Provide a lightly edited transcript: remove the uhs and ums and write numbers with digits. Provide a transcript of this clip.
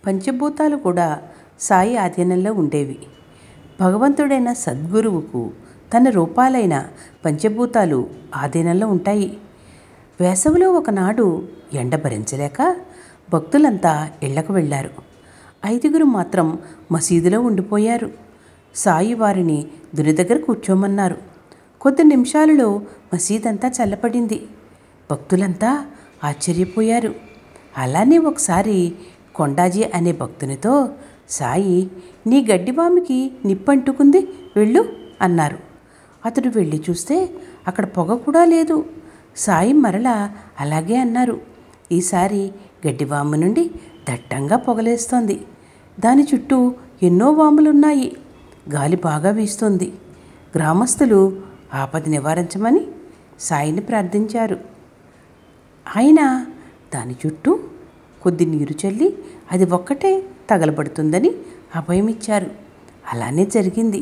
పంచభూతాలు కూడా సాయి ఆధీనంలో ఉండేవి. భగవంతుడైన సద్గురువుకు తన రూపాలైన పంచభూతాలు ఆధీనంలో ఉంటాయి. వేసవిలో ఒకనాడు ఎండ భరించలేక భక్తులంతా ఇళ్లకు వెళ్ళారు. 5గురు మాత్రం మసీదులో ఉండిపోయారు. సాయి వారిని దుని దగ్గర కూర్చోమన్నారు. కొద్ది నిమిషాలలో మసీదంతా చల్లపడింది. భక్తులంతా ఆశ్చర్యపోయారు. అలానే ఒకసారి కొండాజీ అనే భక్తునితో సాయి, నీ గడ్డివామికి నిప్పంటుకుంది, వెళ్ళు అన్నారు. అతడు వెళ్ళి చూస్తే అక్కడ పొగ కూడా లేదు. సాయి మరలా అలాగే అన్నారు. ఈసారి గడ్డివాము నుండి దట్టంగా పొగలేస్తోంది. దాని చుట్టూ ఎన్నో వాములున్నాయి. గాలి బాగా వీస్తోంది. గ్రామస్తులు ఆపద నివారించమని సాయిని ప్రార్థించారు. ఆయన దాని చుట్టూ కొద్ది నీరు చల్లి అది ఒక్కటే తగలబడుతుందని అభయమిచ్చారు. అలానే జరిగింది.